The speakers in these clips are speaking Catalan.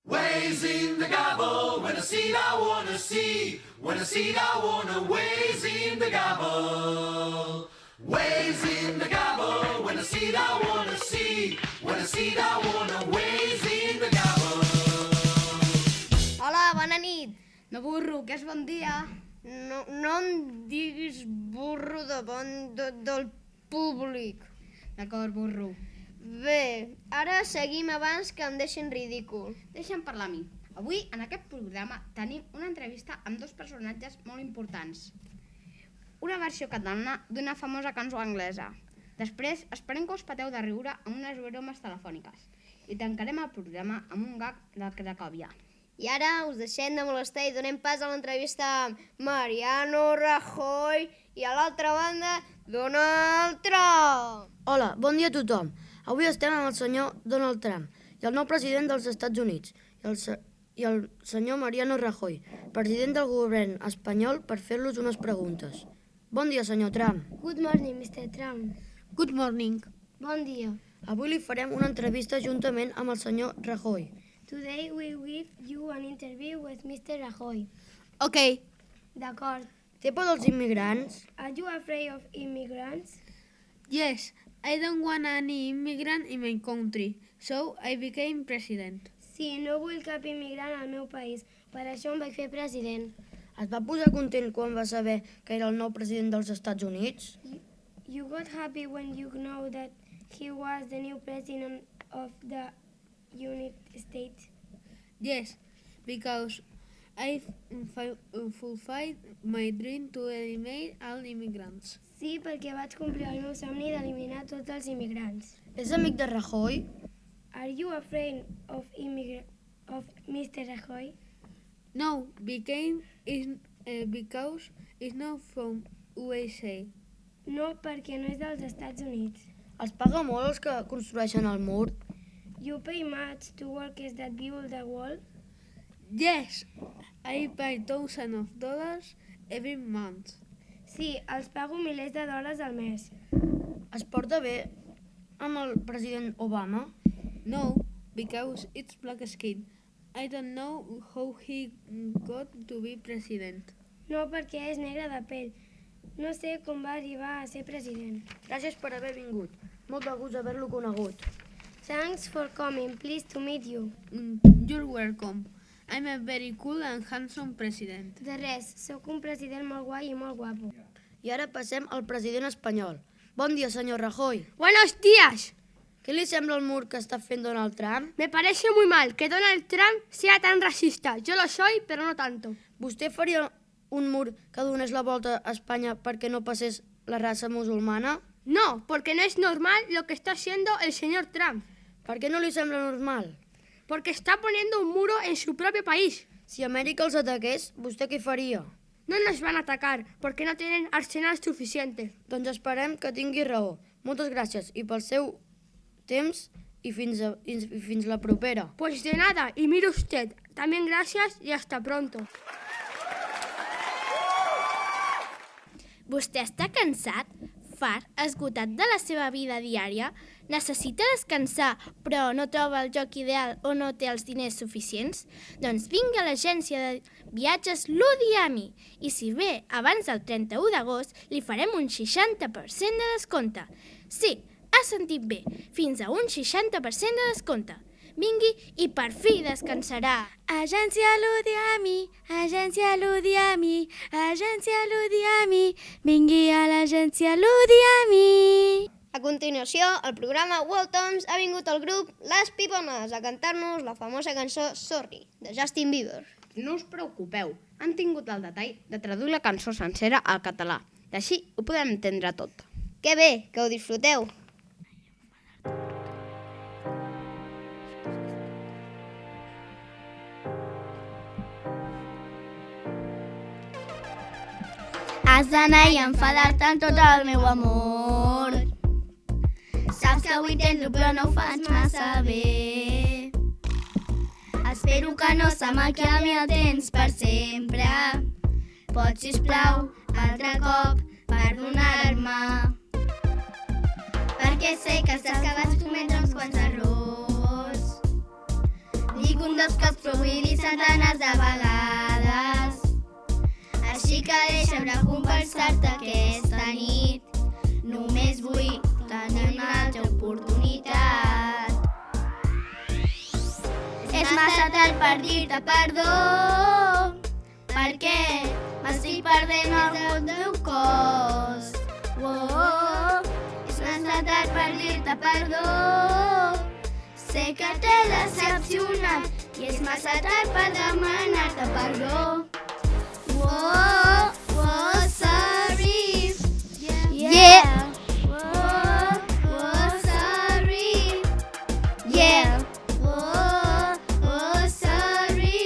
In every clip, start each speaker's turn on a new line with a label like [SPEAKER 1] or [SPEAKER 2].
[SPEAKER 1] Ways in the gobble, when I see it I wanna see. When I see it I wanna ways in the gobble. Ways in the gobble, when I see it I wanna see. When I see it I wanna ways in the gobble.
[SPEAKER 2] Hola, bona nit.
[SPEAKER 3] No burro, que és bon dia.
[SPEAKER 2] No em diguis burro davant del públic.
[SPEAKER 3] D'acord, burro.
[SPEAKER 2] Bé, ara seguim abans que em deixin ridícul.
[SPEAKER 3] Deixa'm parlar a mi. Avui, en aquest programa, tenim una entrevista amb dos personatges molt importants. Una versió catalana d'una famosa cançó anglesa. Després, esperem que us pateu de riure amb unes bromes telefòniques. I tancarem el programa amb un gag de Cracòvia.
[SPEAKER 2] I ara us deixem de molestar i donem pas a l'entrevista amb Mariano Rajoy i a l'altra banda, Donald Trump.
[SPEAKER 4] Hola, bon dia a tothom. Avui estem amb el senyor Donald Trump i el nou president dels Estats Units i el senyor Mariano Rajoy, president del govern espanyol, per fer-los unes preguntes. Bon dia, senyor Trump.
[SPEAKER 2] Good morning, Mr. Trump.
[SPEAKER 4] Good morning.
[SPEAKER 2] Bon dia.
[SPEAKER 4] Avui li farem una entrevista juntament amb el senyor Rajoy.
[SPEAKER 2] Today we will give you an interview with Mr. Rajoy.
[SPEAKER 4] Ok.
[SPEAKER 2] D'acord.
[SPEAKER 4] Té por dels immigrants?
[SPEAKER 2] Are you afraid of immigrants?
[SPEAKER 5] Yes, I don't want any immigrant in my country, so I became president.
[SPEAKER 2] Sí, no vull cap immigrant al meu país. Per això em vaig fer president.
[SPEAKER 4] Es va posar content quan va saber que era el nou president dels Estats Units?
[SPEAKER 2] You got happy when you know that he was the new president of the United States.
[SPEAKER 5] Yes, because I fulfilled my dream to eliminate all immigrants.
[SPEAKER 2] Sí, perquè vaig complir el meu somni d'eliminar tots els immigrants.
[SPEAKER 4] És amic de Rajoy?
[SPEAKER 2] Are you afraid of Mr. Rajoy?
[SPEAKER 5] No, because it's not from USA.
[SPEAKER 2] No, perquè no és dels Estats Units.
[SPEAKER 4] Els paga molt els que construeixen el mur?
[SPEAKER 2] You pay much to workers that build the wall?
[SPEAKER 5] Yes, I pay thousands of dollars every month.
[SPEAKER 2] Sí, els pago milers de dòlars al mes.
[SPEAKER 4] Es porta bé amb el president Obama?
[SPEAKER 5] No, because it's black skin. I don't know how he got to be president.
[SPEAKER 2] No, perquè és negre de pell. No sé com va arribar a ser president.
[SPEAKER 4] Gràcies per haver vingut. Molt de gust haver-lo conegut.
[SPEAKER 2] Thanks for coming. Pleased to meet you.
[SPEAKER 5] You're welcome. I'm a very cool and handsome president.
[SPEAKER 2] De res, sóc un president molt guai i molt guapo.
[SPEAKER 4] I ara passem al president espanyol. Bon dia, senyor Rajoy.
[SPEAKER 2] Buenos días.
[SPEAKER 4] Què li sembla el mur que està fent Donald Trump?
[SPEAKER 2] Me parece muy mal que Donald Trump sea tan racista. Yo lo soy, pero no tanto.
[SPEAKER 4] Vostè faria un mur que donés la volta a Espanya perquè no passés la raça musulmana?
[SPEAKER 2] No, porque no es normal lo que está haciendo el señor Trump.
[SPEAKER 4] Per què no li sembla normal?
[SPEAKER 2] Porque está poniendo un muro en su propio país.
[SPEAKER 4] Si Amèrica els ataqués, vostè què faria?
[SPEAKER 2] No nos van a atacar porque no tienen arsenal suficiente.
[SPEAKER 4] Doncs esperem que tingui raó. Moltes gràcies i pel seu temps i fins la propera.
[SPEAKER 2] Pues de nada, y mire usted, también gracias y hasta pronto.
[SPEAKER 6] Vostè està cansat, fart, esgotat de la seva vida diària? Necessita descansar, però no troba el lloc ideal o no té els diners suficients? Doncs vingui a l'agència de viatges Ludiami i si ve abans del 31 d'agost li farem un 60% de descompte. Sí, ha sentit bé, fins a un 60% de descompte. Vingui i per fi descansarà. Agència Ludiami, Agència Ludiami, Agència Ludiami, vingui a l'agència Ludiami.
[SPEAKER 2] A continuació, al programa Welcomes ha vingut el grup Les Pipones a cantar-nos la famosa cançó Sorry, de Justin Bieber.
[SPEAKER 3] No us preocupeu, han tingut el detall de traduir la cançó sencera al català. I així ho podem entendre tot.
[SPEAKER 2] Que bé, que ho disfruteu.
[SPEAKER 6] Has d'anar i enfadar-te amb tot el meu amor. Saps que ho intento però no ho faig massa bé. Espero que no se m'acabi el temps per sempre. Pots, sisplau, altre cop perdonar-me. Perquè sé que saps que vas cometre uns quants errors. Dic Dic un dels cops, però vull dir centenars de vegades. Així que deixa'm recompensar-te aquesta nit. Només vull tenir una altra oportunitat. És massa tard per dir-te perdó, perquè m'estic perdent el teu cos. És massa tard per dir-te perdó, sé que t'he decepcionat i és massa tard per demanar-te perdó. Sorry. Yeah. Sorry. Yeah. Sorry.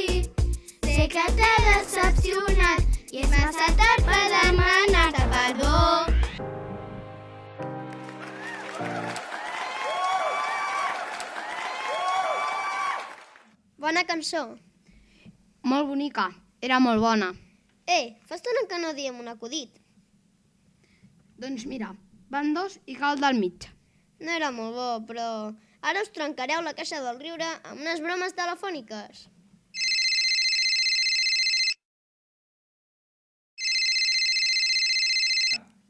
[SPEAKER 6] Sé que t'he decepcionat i és massa tard per demanar-te perdó.
[SPEAKER 2] Bona cançó.
[SPEAKER 3] Molt bonica, era molt bona.
[SPEAKER 2] Fa estona que no diem un acudit.
[SPEAKER 3] Doncs mira, van dos i cal del mig.
[SPEAKER 2] No era molt bo, però ara us trencareu la caixa del riure amb unes bromes telefòniques.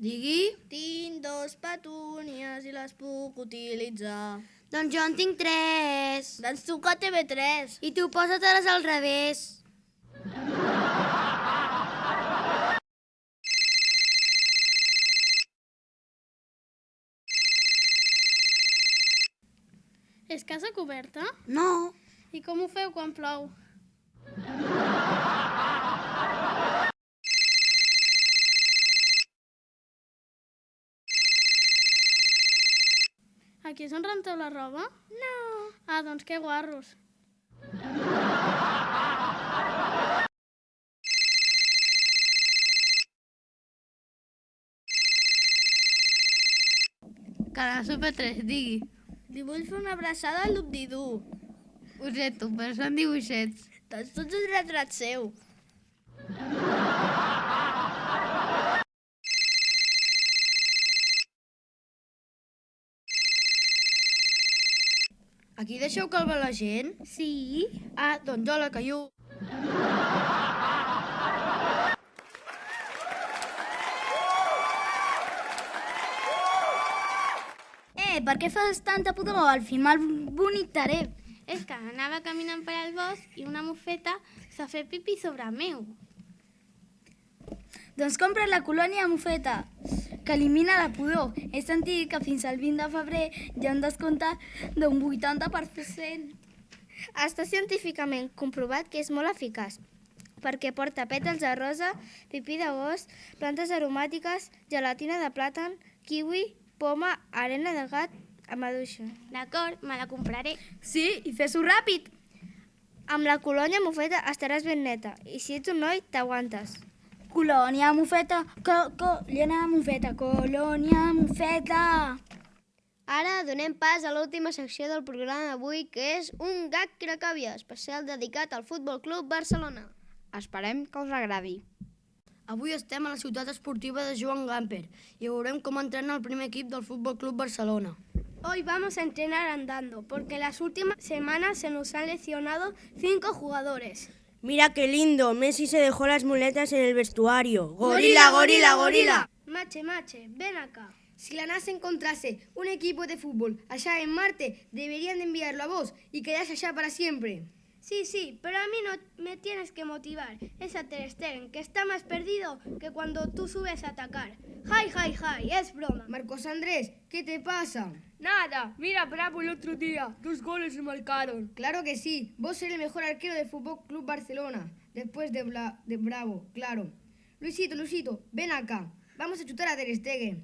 [SPEAKER 4] Digui?
[SPEAKER 6] Tinc 2 petúnies i les puc utilitzar.
[SPEAKER 4] Doncs jo en tinc 3.
[SPEAKER 6] Doncs truca a TV3.
[SPEAKER 4] I tu posa-te-les al revés.
[SPEAKER 5] És casa coberta?
[SPEAKER 4] No.
[SPEAKER 5] I com ho feu quan plou? Aquí és on renteu la roba? No. Ah, doncs que guarros.
[SPEAKER 3] Canal Super 3, digui.
[SPEAKER 6] Li vull fer una abraçada al Dubdidú.
[SPEAKER 3] Ho sento, però són dibuixets.
[SPEAKER 6] Doncs tots un retrat seu.
[SPEAKER 4] Aquí deixeu calvar la gent?
[SPEAKER 6] Sí?
[SPEAKER 4] Ah, doncs hola, caiu.
[SPEAKER 6] Per què fas tanta pudor? Al final vomitaré. És que anava caminant per al bosc i una mofeta s'ha fet pipí sobre meu. Doncs compra la colònia mofeta, que elimina la pudor. He sentit que fins al 20 de febrer hi ha un descompte d'un 80%. Està científicament comprovat que és molt eficaç, perquè porta pètals de rosa, pipí de gos, plantes aromàtiques, gelatina de plàtan, kiwi, poma, arena de gat, a maduixa. D'acord, me la compraré.
[SPEAKER 3] Sí, i fes-ho ràpid.
[SPEAKER 2] Amb la colònia mofeta estaràs ben neta i si ets un noi t'aguantes.
[SPEAKER 6] Colònia mofeta, colònia mofeta, colònia mofeta.
[SPEAKER 2] Ara donem pas a l'última secció del programa d'avui, que és un gag Cracòvia, especial dedicat al Futbol Club Barcelona.
[SPEAKER 3] Esperem que us agradi.
[SPEAKER 4] Avui estem a la ciutat esportiva de Joan Gamper i veurem com entrena el primer equip del Futbol Club Barcelona.
[SPEAKER 6] Hoy vamos a entrenar andando, porque las últimas semanas se nos han lesionado 5 jugadores.
[SPEAKER 7] Mira qué lindo, Messi se dejó las muletas en el vestuario. ¡Gorila, gorila, gorila!
[SPEAKER 6] Mache, ven acá.
[SPEAKER 4] Si la NASA encontrase un equipo de fútbol allá en Marte, deberían de enviarlo a vos y quedarse allá para siempre.
[SPEAKER 6] Sí, pero a mí no me tienes que motivar. Es a Ter Stegen, que está más perdido que cuando tú subes a atacar. ¡Jai! Es broma.
[SPEAKER 4] Marcos Andrés, ¿qué te pasa?
[SPEAKER 3] Nada, mira Bravo el otro día, 2 goles se marcaron.
[SPEAKER 4] Claro que sí, vos eres el mejor arquero del Fútbol Club Barcelona, después de Bravo, claro. Luisito, ven acá, vamos a chutar a Ter Stegen.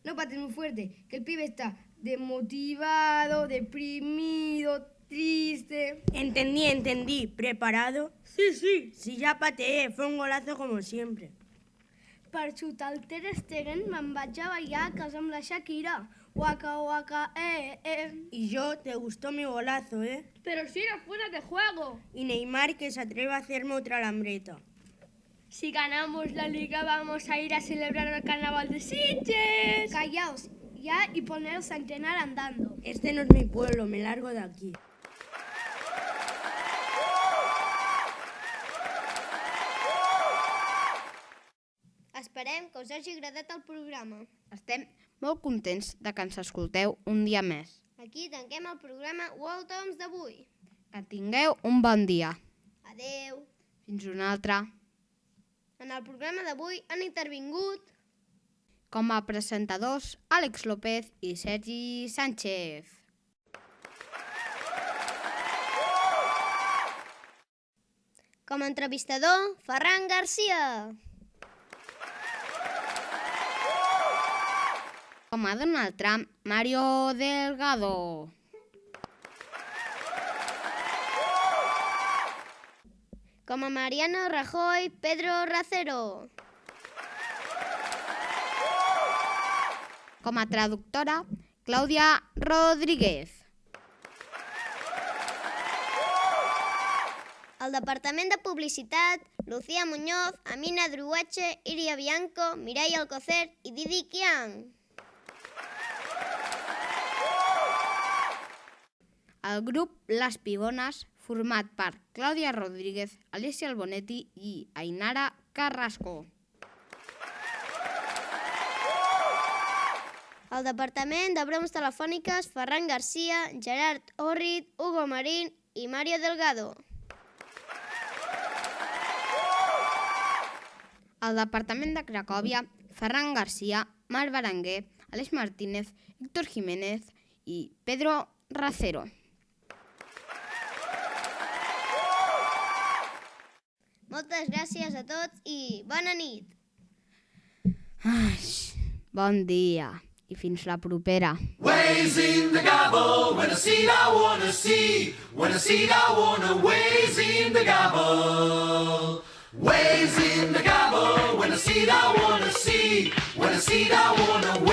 [SPEAKER 4] No pates muy fuerte, que el pibe está desmotivado, deprimido, triste.
[SPEAKER 7] Entendí. ¿Preparado?
[SPEAKER 3] Sí.
[SPEAKER 7] Sí, ya pateé, fue un golazo como siempre.
[SPEAKER 6] Per xutar el Ter Stegen me'n vaig a ballar a casa amb la Shakira. Waka,
[SPEAKER 7] Y yo, te gustó mi golazo, ¿eh?
[SPEAKER 6] Pero si era fuera de juego.
[SPEAKER 7] Y Neymar que se atreve a hacerme otra lambreta.
[SPEAKER 6] Si ganamos la liga vamos a ir a celebrar el carnaval de Sitges. Callaos ya y poneros a entrenar andando.
[SPEAKER 7] Este no es mi pueblo, me largo de aquí.
[SPEAKER 2] que us hagi agradat el programa.
[SPEAKER 3] Estem molt contents de que ens escolteu un dia més.
[SPEAKER 2] Aquí tanquem el programa World Toms d'avui.
[SPEAKER 3] Que tingueu un bon dia.
[SPEAKER 2] Adeu.
[SPEAKER 3] Fins una altra.
[SPEAKER 2] En el programa d'avui han intervingut
[SPEAKER 3] Com a presentadors, Àlex López i Sergi Sánchez.
[SPEAKER 2] com a entrevistador Ferran Garcia.
[SPEAKER 3] Com a Donald Trump, Mario Delgado.
[SPEAKER 2] Com a Mariano Rajoy, Pedro Racero.
[SPEAKER 3] Com a traductora, Clàudia Rodríguez.
[SPEAKER 2] Al Departament de Publicitat, Lucía Muñoz, Amina Druache, Iria Bianco, Mireia Alcocer i Didi Quiang.
[SPEAKER 3] El grup Les Pigones, format per Clàudia Rodríguez, Alicia Albonetti i Ainara Carrasco.
[SPEAKER 2] Al Departament de Bromes Telefòniques, Ferran Garcia, Gerard Orrit, Hugo Marín i Mario Delgado.
[SPEAKER 3] Al Departament de Cracòvia, Ferran Garcia, Marc Berenguer, Aleix Martínez, Héctor Jiménez i Pedro Racero.
[SPEAKER 2] Moltes gràcies a tots i bona nit!
[SPEAKER 3] Bon dia i fins la propera.
[SPEAKER 1] Ways in the gobble, when I see it I wanna see. When I see it I wanna ways in the gobble. Ways in the gobble, when I see it I wanna see. When I see it I wanna